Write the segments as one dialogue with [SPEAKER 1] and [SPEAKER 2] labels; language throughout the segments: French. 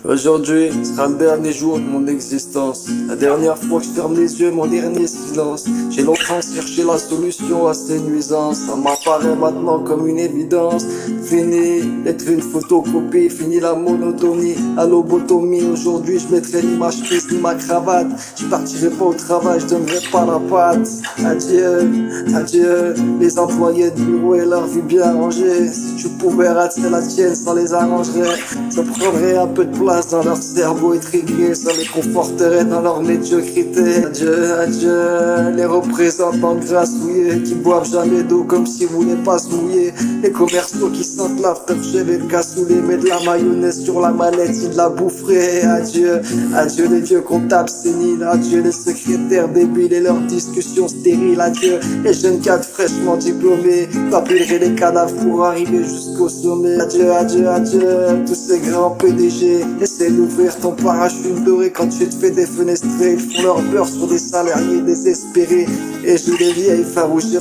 [SPEAKER 1] Aujourd'hui sera le dernier jour de mon existence. La dernière fois que je ferme les yeux, mon dernier silence. J'ai longtemps cherché la solution à ces nuisances. Ça m'apparaît maintenant comme une évidence. Fini d'être une photocopie, fini la monotonie, la lobotomie. Aujourd'hui je mettrai ni ma chemise ni ma cravate. Je partirai pas au travail, je donnerai pas la patte. Adieu, adieu, les employés de bureau et leur vie bien rangée. Si tu pouvais rater la tienne, ça les arrangerait. Ça prendrait un peu de place dans leur cerveau étriqué, ça les conforterait dans leur médiocrité. Adieu, adieu, les représentants grassouillés qui boivent jamais d'eau comme s'ils voulaient pas se mouiller. Les commerciaux qui sentent l'aftershave et le cassoulet, mais de la mayonnaise sur la mallette, ils de la boufferaient. Adieu, adieu les vieux comptables séniles, adieu les secrétaires débiles et leurs discussions stériles. Adieu les jeunes cadres fraîchement diplômés, t'appellerais les cadavres pour arriver jusqu'au sommet. Adieu, adieu, adieu, tous ces grands PDG. Essaie d'ouvrir ton parachute doré quand tu te fais défenestrer. Ils font leur beurre sur des salariés désespérés. Et je les vieilles farouchées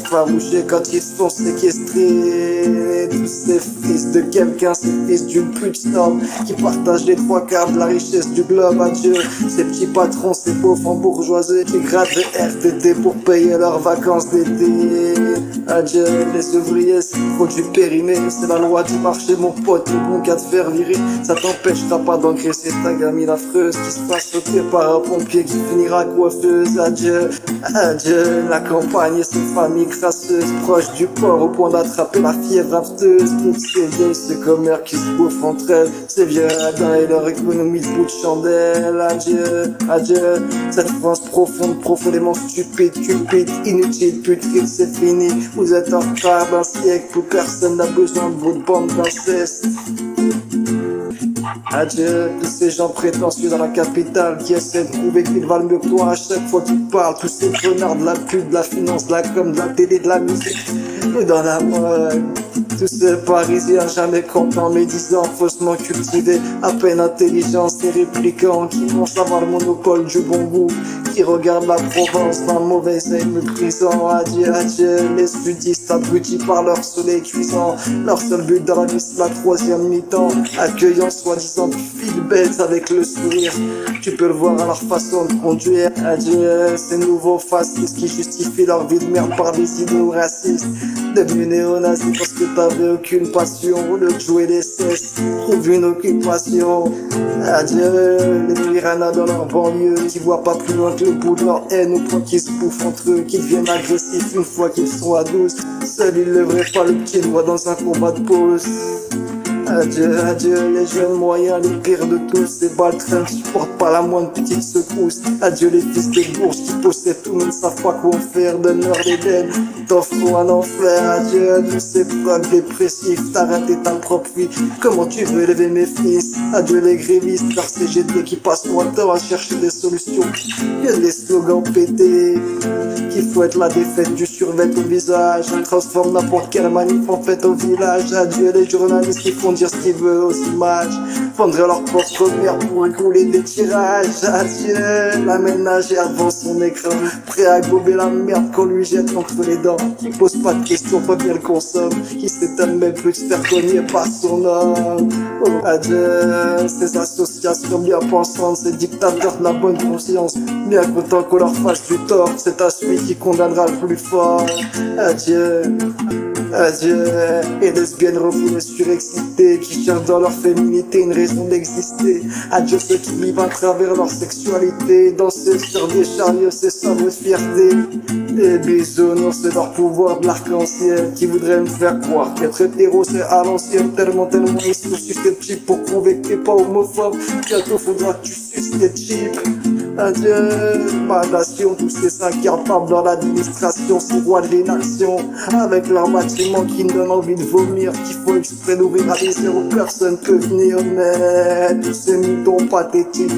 [SPEAKER 1] quand ils se font séquestrer. Tous ces fils de quelqu'un, ces fils d'une pute snob qui partagent les trois quarts de la richesse du globe. Adieu ces petits patrons, ces pauvres bourgeoisés qui grattent des RTT pour payer leurs vacances d'été. Adieu les ouvriers, c'est le produit périmé. C'est la loi du marché mon pote, le bon cas de faire virer. Ça t'empêchera pas d'engraisser ta gamine affreuse qui se passe sauter par un pompier qui finira coiffeuse. Adieu, adieu la campagne et ses familles crasseuses, proches du port au point d'attraper la fièvre afteuse. Toutes ces vieilles secommères qui se bouffent entre elles, ces vieux radins et leur économie de bout de chandelle. Adieu, adieu cette France profonde, profondément stupide, cupide, inutile, putride, c'est fini. Vous êtes en retard d'un siècle, plus personne n'a besoin de votre bande d'inceste. Adieu, tous ces gens prétentieux dans la capitale qui essaient de prouver qu'ils valent mieux que toi à chaque fois qu'ils parlent. Tous ces connards de la pub, de la finance, de la com, de la télé, de la musique ou dans la mode. Tous ces parisiens jamais contents, médisants, faussement cultivés, à peine intelligents, ces réplicants qui pensent avoir le monopole du bon goût, qui regardent la Provence d'un mauvais œil méprisant. Adieu, adieu, les sudistes abrutis par leur soleil cuisant. Leur seul but dans la vie c'est la troisième mi-temps, accueillant soi-disant fil bête avec le sourire. Tu peux le voir à leur façon de conduire. Adieu, ces nouveaux fascistes qui justifient leur vie de merde par des idéaux racistes. Devenus néo-nazis parce que t'avais aucune passion. Au lieu de jouer des cesses, trouve une occupation. Adieu, les piranhas dans leur banlieue qui voient pas plus loin que le bout de leur haine au point qu'ils se bouffent entre eux, qu'ils deviennent agressifs une fois qu'ils sont à 12. Seuls ils lèveraient pas le petit doigt dans un combat de pause. Adieu, adieu les jeunes moyens, les pires de tous, ces baltrins qui supportent pas la moindre petite secousse. Adieu les fils des bourges qui possèdent tout mais ne savent pas quoi faire. Donne-leur l'Éden, t'offront un enfer. Adieu à tous ces procs dépressifs, t'as raté ta propre vie, comment tu veux élever mes fils? Adieu les grévistes, leur CGT qui passent moins de temps à chercher des solutions que des slogans pétés qui fouettent la défaite du survêt au visage. On transforme n'importe quelle manif en fête au village. Adieu les journalistes qui font dire ce qu'ils veulent aux images, vendraient leur propre mère pour écouler des tirages. Adieu la ménagère devant son écran, prêt à gober la merde qu'on lui jette entre les dents, qui pose pas de questions, pas bien le consomme, qui s'étonne même plus de se faire cogner par son homme. Oh, adieu ces associations bien pensantes, ces dictateurs de la bonne conscience, bien content qu'on leur fasse du tort, c'est à celui qui condamnera le plus fort. Adieu, adieu, et lesbiennes refoulées surexcitées qui cherchent dans leur féminité une raison d'exister. Adieu ceux qui vivent à travers leur sexualité, danser sur des chariots, c'est ça votre fierté. Des bisounours, c'est leur pouvoir de l'arc-en-ciel qui voudrait me faire croire qu'être hétéro c'est à l'ancienne. Tellement ils sont susceptibles pour prouver que t'es pas homophobe. Bientôt faudra que tu suces tes chips. Adieu ma nation, tous ces incapables dans l'administration, ces rois de l'inaction, avec leurs bâtiments qui me donnent envie de vomir, qui font exprès d'ouvrir à des zéros, personne peut venir. Mais tous ces moutons pathétiques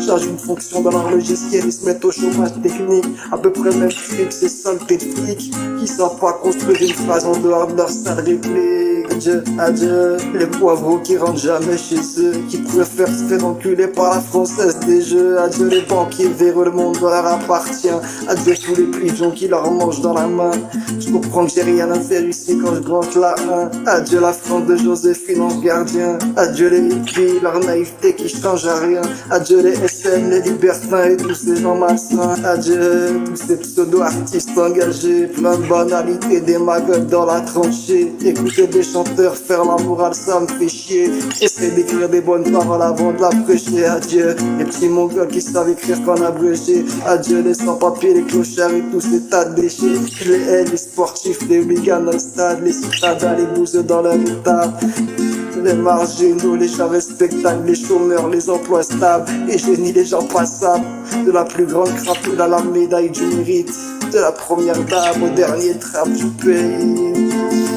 [SPEAKER 1] chargent une fonction dans leur logiciel, ils se mettent au chômage technique, à peu près même fric, ces saletés de flics qui savent pas construire une phrase en dehors de leur sale réplique. Adieu, adieu les poivreaux qui rentrent jamais chez eux, qui préfèrent se faire enculer par la française des jeux. Adieu les banques banquiers véreux, le monde leur appartient. Adieu tous les pigeons qui leur mangent dans la main. Je comprends que j'ai rien à faire ici quand je gronde la haine. Adieu la France de Joséphine en gardien. Adieu les hippies, leur naïveté qui change à rien. Adieu les SM, les libertins et tous ces gens malsains. Adieu tous ces pseudo-artistes engagés, plein de banalités, des maguettes dans la tranchée. Écouter des chanteurs faire la morale, ça me fait chier. Essayer d'écrire des bonnes paroles avant de la prêcher. Adieu les petits mongols qui savent écrire qu'en abrégé. Adieu les sans-papiers, les clochards et tous ces tas de déchets. Je les hais, les sportifs, les hooligans dans le stade, les citadins, les bouseux dans leur état. Les marginaux, les gens respectables, les chômeurs, les emplois stables, les génies, les gens passables. De la plus grande crapule à la médaille du mérite, de la première dame au dernier trap du pays.